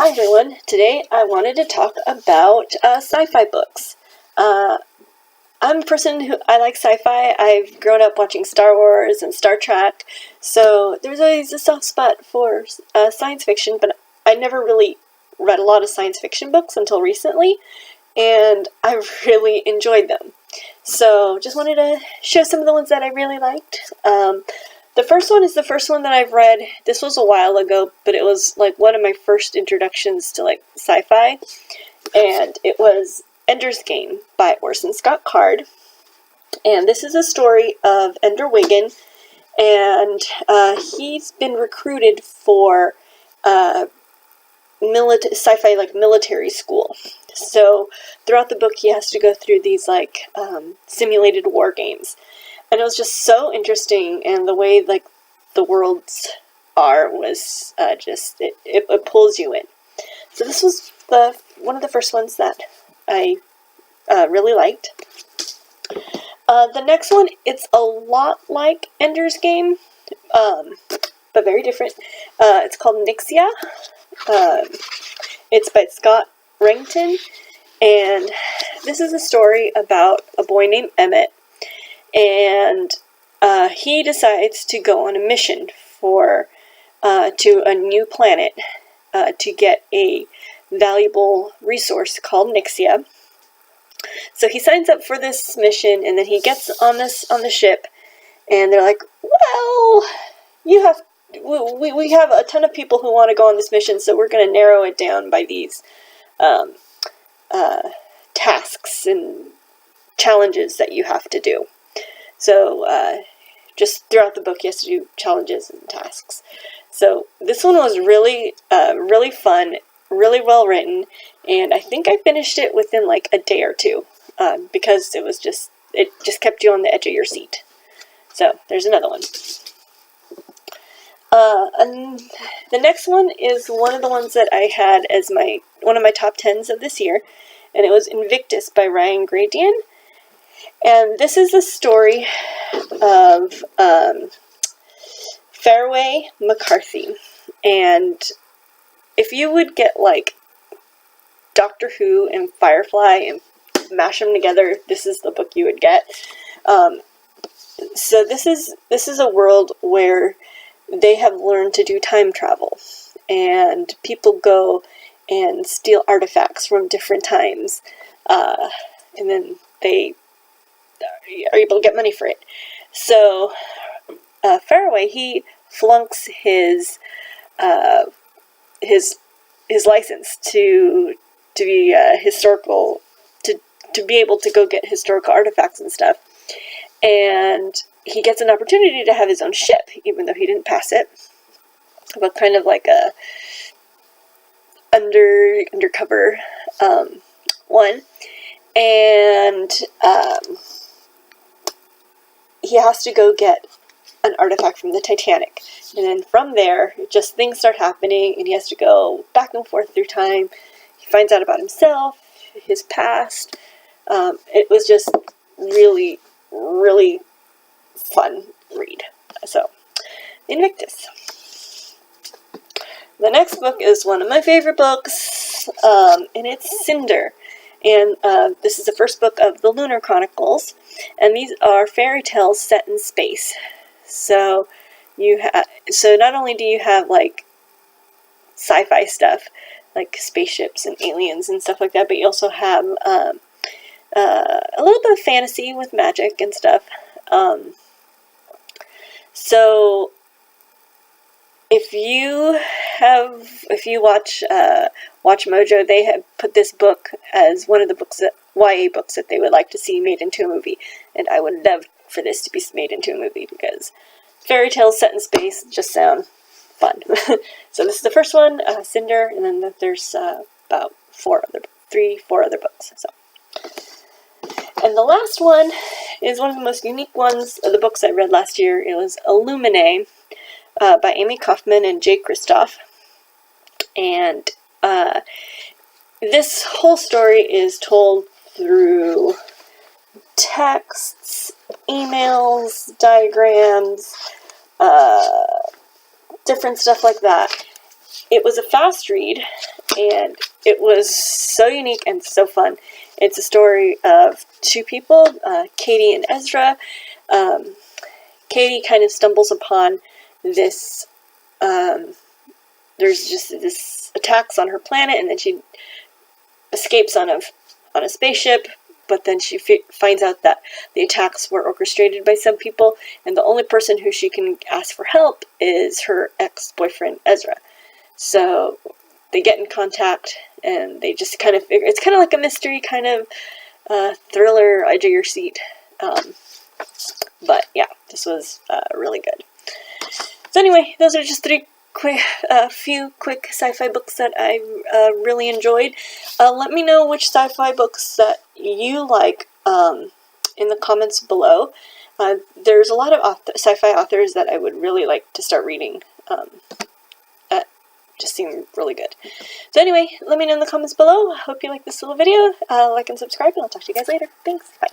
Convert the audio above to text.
Hi everyone, today I wanted to talk about sci-fi books. I'm a person who I like sci-fi. I've grown up watching Star Wars and Star Trek, so there's always a soft spot for science fiction, but I never really read a lot of science fiction books until recently, and I really enjoyed them. So just wanted to show some of the ones that I really liked. The first one is the first one that I've read. This was a while ago, but it was like one of my first introductions to like sci-fi, and it was Ender's Game by Orson Scott Card. And this is a story of Ender Wiggin, and he's been recruited for sci-fi like military school. So throughout the book, he has to go through these like simulated war games. And it was just so interesting, and the way like the worlds are was it pulls you in. So this was one of the first ones that I really liked. The next one, it's a lot like Ender's Game, but very different. It's called NickSIA. It's by Scott Wrenton, and this is a story about a boy named Emmett. And he decides to go on a mission to a new planet to get a valuable resource called NickSIA. So he signs up for this mission, and then he gets on the ship, and they're like, "Well, we have a ton of people who want to go on this mission, so we're going to narrow it down by these tasks and challenges that you have to do." So, just throughout the book, he has to do challenges and tasks. So, this one was really, really fun, really well written, and I think I finished it within like a day or two, because it just kept you on the edge of your seat. So, there's another one. And the next one is one of the ones that I had as one of my top 10s of this year, and it was Invictus by Ryan Gradian. And this is the story of Fairway McCarthy. And if you would get like Doctor Who and Firefly and mash them together, this is the book you would get. So this is a world where they have learned to do time travel, and people go and steal artifacts from different times, and then they are able to get money for it. So Fairway, he flunks his license to be historical, to be able to go get historical artifacts and stuff, and he gets an opportunity to have his own ship, even though he didn't pass it, but kind of like a undercover one, and he has to go get an artifact from the Titanic. And then from there, just things start happening, and he has to go back and forth through time. He finds out about himself, his past. It was just really, really fun read. So, Invictus. The next book is one of my favorite books, and it's Cinder. And this is the first book of the Lunar Chronicles, and these are fairy tales set in space. So not only do you have like sci-fi stuff, like spaceships and aliens and stuff like that, but you also have a little bit of fantasy with magic and stuff. So if you watch Mojo, they have put this book as one of the YA books that they would like to see made into a movie, and I would love for this to be made into a movie, because fairy tales set in space just sound fun. So this is the first one, Cinder, and then there's about four other books. So, and the last one is one of the most unique ones of the books I read last year. It was Illumination by Amy Kaufman and Jay Kristoff. And this whole story is told through texts, emails, diagrams, different stuff like that. It was a fast read, and it was so unique and so fun. It's a story of two people, Katie and Ezra. Katie kind of stumbles upon this, there's just this attacks on her planet, and then she escapes on a spaceship, but then she finds out that the attacks were orchestrated by some people, and the only person who she can ask for help is her ex-boyfriend, Ezra. So they get in contact, and they just kind of figure, it's kind of like a mystery kind of thriller, edge of your seat. But yeah, this was really good. So anyway, those are just few quick sci-fi books that I really enjoyed. Let me know which sci-fi books that you like in the comments below. There's a lot of sci-fi authors that I would really like to start reading. Just seem really good. So anyway, let me know in the comments below. I hope you like this little video. Like and subscribe, and I'll talk to you guys later. Thanks. Bye.